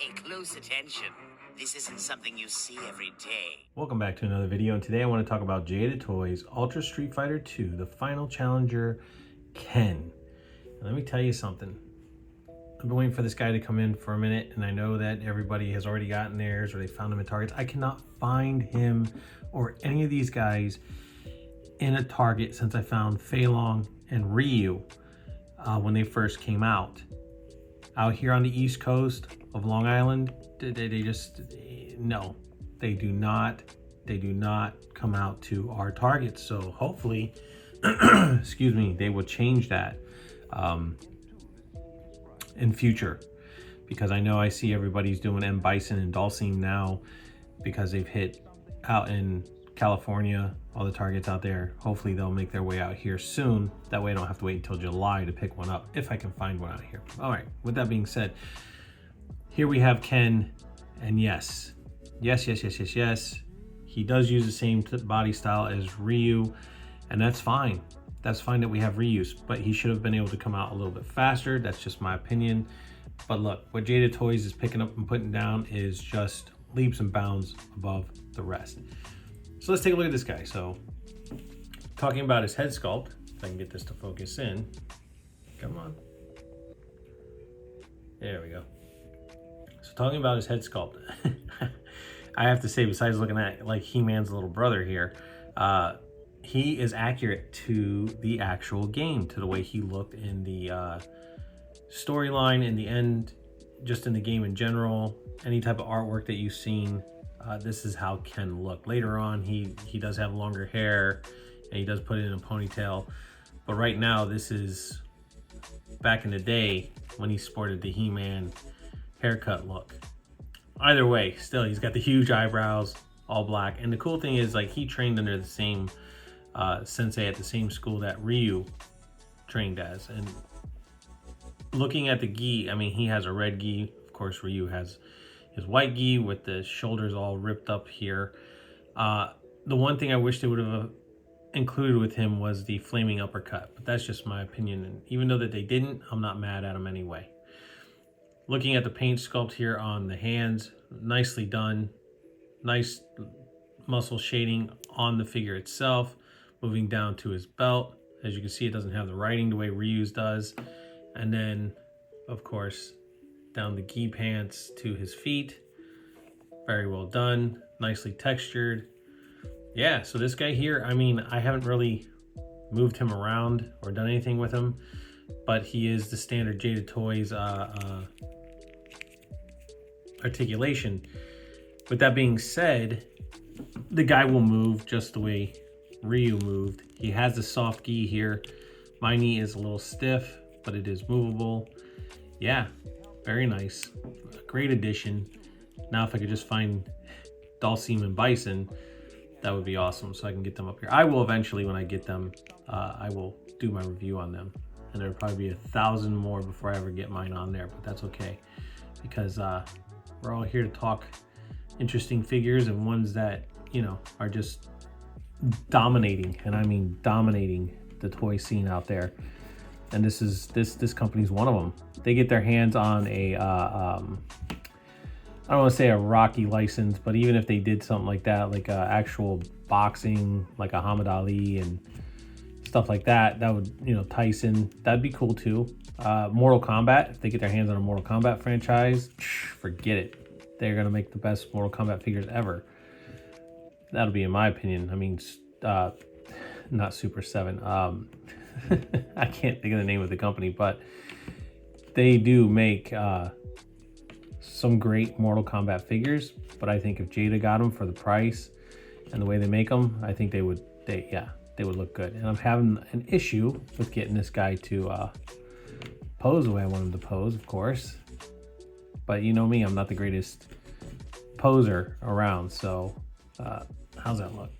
Pay close attention. This isn't something you see every day. Welcome back to another video, and today I want to talk about Jada Toys Ultra Street Fighter 2, the final challenger, Ken. And let me tell you something. I've been waiting for this guy to come in for a minute, and I know that everybody has already gotten theirs or they found him at Targets. I cannot find him or any of these guys in a Target since I found Fei Long and Ryu when they first came out. Out here on the East Coast of Long Island, they just, no, they do not come out to our Targets. So hopefully, excuse me, they will change that in future, because I know I see everybody's doing M. Bison and Dulcine now because they've hit out in California, all the Targets out there. Hopefully they'll make their way out here soon. That way I don't have to wait until July to pick one up, if I can find one out here. All right, with that being said, here we have Ken, and yes, he does use the same body style as Ryu, and that's fine. That's fine that we have reuse, but he should have been able to come out a little bit faster. That's just my opinion. But look, what Jada Toys is picking up and putting down is just leaps and bounds above the rest. So let's take a look at this guy. So talking about his head sculpt, if I can get this to focus in. Come on. There we go. So talking about his head sculpt, I have to say, besides looking at like He-Man's little brother here, he is accurate to the actual game, to the way he looked in the storyline, in the end, just in the game in general. Any type of artwork that you've seen, this is how Ken looked. Later on, he does have longer hair, and he does put it in a ponytail. But right now, this is back in the day when he sported the He-Man haircut look. Either way, still, he's got the huge eyebrows, all black. And the cool thing is, like, he trained under the same sensei at the same school that Ryu trained as. And looking at the gi, I mean, he has a red gi. Of course, Ryu has his white gi with the shoulders all ripped up here. The one thing I wish they would have included with him was the flaming uppercut, but that's just my opinion. And even though that they didn't, I'm not mad at him anyway. Looking at the paint sculpt here on the hands, nicely done. Nice muscle shading on the figure itself. Moving down to his belt. As you can see, it doesn't have the writing the way Ryu's does. And then, of course, down the gi pants to his feet. Very well done. Nicely textured. Yeah, so this guy here, I mean, I haven't really moved him around or done anything with him, but he is the standard Jada Toys articulation. With that being said, the guy will move just the way Ryu moved. He has the soft gi here. My knee is a little stiff, but it is movable. Yeah, very nice. Great addition. Now if I could just find Dulcine and Bison, that would be awesome, so I can get them up here. I will eventually, when I get them, I will do my review on them. And there'll probably be 1,000 more before I ever get mine on there, but that's okay. Because we're all here to talk interesting figures and ones that, you know, are just dominating, and I mean dominating the toy scene out there. And this company's one of them. They get their hands on a I don't want to say a Rocky license, but even if they did something like that, like actual boxing, like a Muhammad Ali and stuff like that, that would, you know, Tyson, that'd be cool too. Mortal Kombat, if they get their hands on a Mortal Kombat franchise, forget it. They're gonna make the best Mortal Kombat figures ever. That'll be in my opinion. I mean, not Super 7. I can't think of the name of the company, but they do make some great Mortal Kombat figures. But I think if Jada got them for the price and the way they make them, I think they would look good. And I'm having an issue with getting this guy to pose the way I want him to pose, of course. But you know me, I'm not the greatest poser around, so how's that look?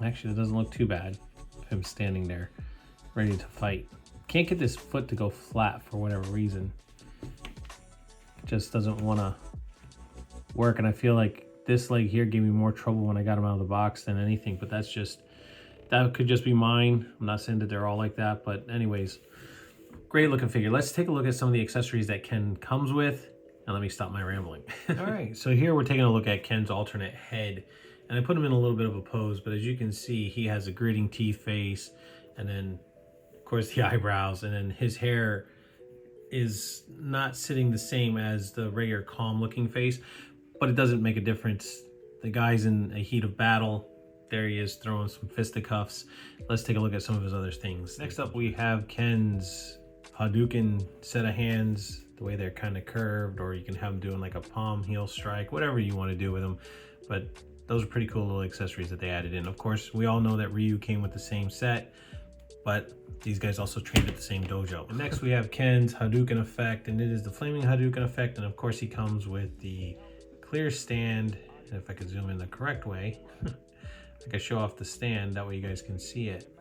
Actually, it doesn't look too bad. Him standing there, ready to fight. Can't get this foot to go flat for whatever reason. It just doesn't want to work, and I feel like this leg here gave me more trouble when I got him out of the box than anything, but that could just be mine. I'm not saying that they're all like that, but anyways, great looking figure. Let's take a look at some of the accessories that Ken comes with. And let me stop my rambling. All right, so here we're taking a look at Ken's alternate head. And I put him in a little bit of a pose, but as you can see, he has a gritting teeth face, and then, of course, the eyebrows, and then his hair is not sitting the same as the regular calm-looking face, but it doesn't make a difference. The guy's in a heat of battle. There he is throwing some fisticuffs. Let's take a look at some of his other things. Next up, we have Ken's Hadouken set of hands, the way they're kind of curved, or you can have them doing like a palm heel strike, whatever you want to do with them. But those are pretty cool little accessories that they added in. Of course, we all know that Ryu came with the same set, but these guys also trained at the same dojo. And next we have Ken's Hadouken effect, and it is the flaming Hadouken effect. And of course he comes with the clear stand. And if I could zoom in the correct way, I could show off the stand, that way you guys can see it.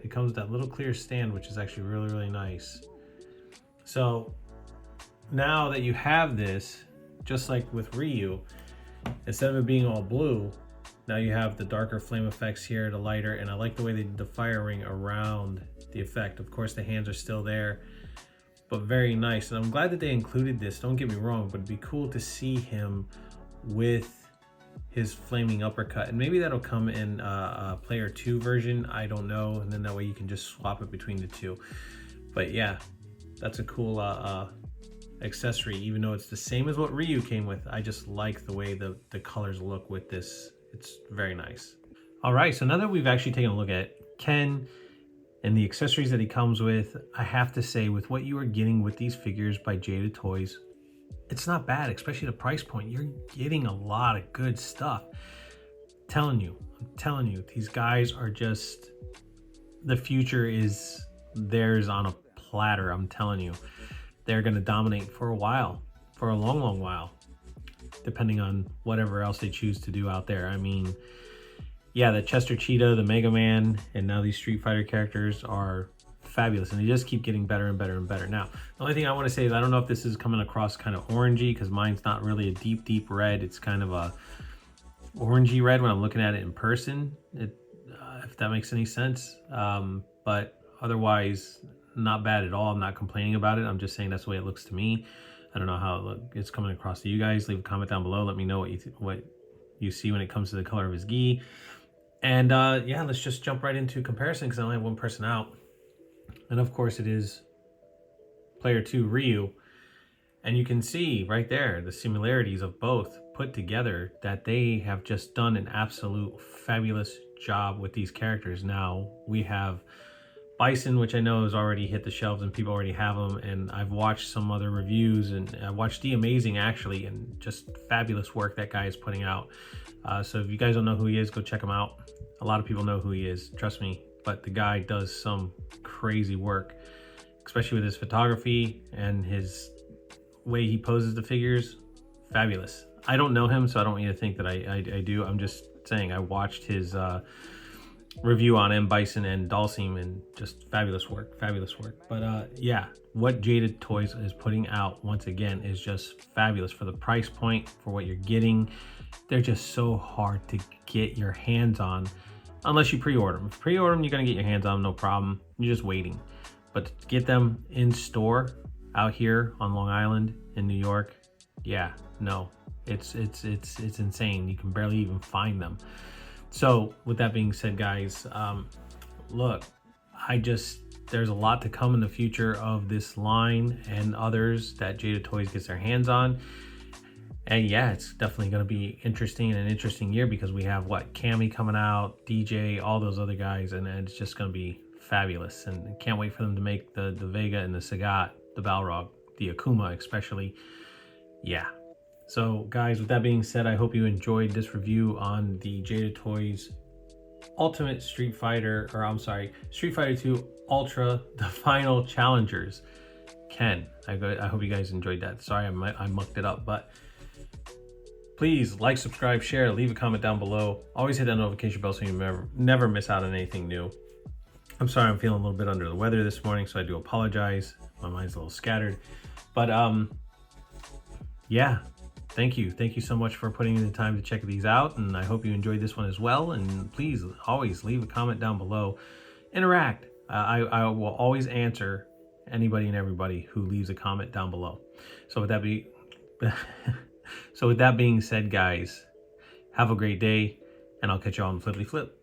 It comes with that little clear stand, which is actually really, really nice. So now that you have this, just like with Ryu, instead of it being all blue, now you have the darker flame effects here, the lighter, and I like the way they did the fire ring around the effect. Of course, the hands are still there, but very nice. And I'm glad that they included this, don't get me wrong, but it'd be cool to see him with his flaming uppercut. And maybe that'll come in a player 2 version, I don't know. And then that way you can just swap it between the two. But yeah, that's a cool accessory, even though it's the same as what Ryu came with. I just like the way the colors look with this. It's very nice. All right, so now that we've actually taken a look at Ken and the accessories that he comes with, I have to say, with what you are getting with these figures by Jada Toys, it's not bad, especially the price point. You're getting a lot of good stuff. I'm telling you, these guys are just, the future is theirs on a platter. I'm telling you, they're going to dominate for a while, for a long, long while, depending on whatever else they choose to do out there. I mean, yeah, the Chester Cheetah, the Mega Man, and now these Street Fighter characters are fabulous, and they just keep getting better and better and better. Now, the only thing I want to say is I don't know if this is coming across kind of orangey, because mine's not really a deep, deep red. It's kind of a orangey red when I'm looking at it in person, if that makes any sense. But otherwise, not bad at all. I'm not complaining about it. I'm just saying that's the way it looks to me. I don't know how it's coming across to you guys. Leave a comment down below. Let me know what you see when it comes to the color of his gi. And yeah, let's just jump right into comparison, because I only have one person out. And of course it is player 2 Ryu. And you can see right there the similarities of both put together, that they have just done an absolute fabulous job with these characters. Now we have Bison, which I know has already hit the shelves and people already have them, and I've watched some other reviews, and I watched The Amazing actually, and just fabulous work that guy is putting out. So if you guys don't know who he is, go check him out. A lot of people know who he is, trust me, but the guy does some crazy work, especially with his photography and his way he poses the figures. Fabulous. I don't know him, so I don't need to think that I do. I'm just saying I watched his review on M. Bison and Dalsim, and just fabulous work. But yeah, what Jada Toys is putting out once again is just fabulous for the price point, for what you're getting. They're just so hard to get your hands on unless you pre-order them. If you pre-order them, you're gonna get your hands on them, no problem. You're just waiting. But to get them in store out here on Long Island in New York, yeah, no, it's insane. You can barely even find them. So with that being said, guys, look, there's a lot to come in the future of this line and others that Jada Toys gets their hands on. And yeah, it's definitely going to be interesting, and an interesting year, because we have Cammy coming out, DJ, all those other guys, and it's just going to be fabulous. And can't wait for them to make the Vega and the Sagat, the Balrog, the Akuma especially. Yeah. So guys, with that being said, I hope you enjoyed this review on the Jada Toys Ultimate Street Fighter, Street Fighter 2 Ultra, the Final Challengers. Ken, I hope you guys enjoyed that. Sorry, I mucked it up, but please like, subscribe, share, leave a comment down below. Always hit that notification bell so you never miss out on anything new. I'm sorry, I'm feeling a little bit under the weather this morning, so I do apologize. My mind's a little scattered, but yeah, thank you so much for putting in the time to check these out, and I hope you enjoyed this one as well. And please always leave a comment down below. Interact. I will always answer anybody and everybody who leaves a comment down below. So with that So with that being said, guys, have a great day, and I'll catch you on Flippity Flip.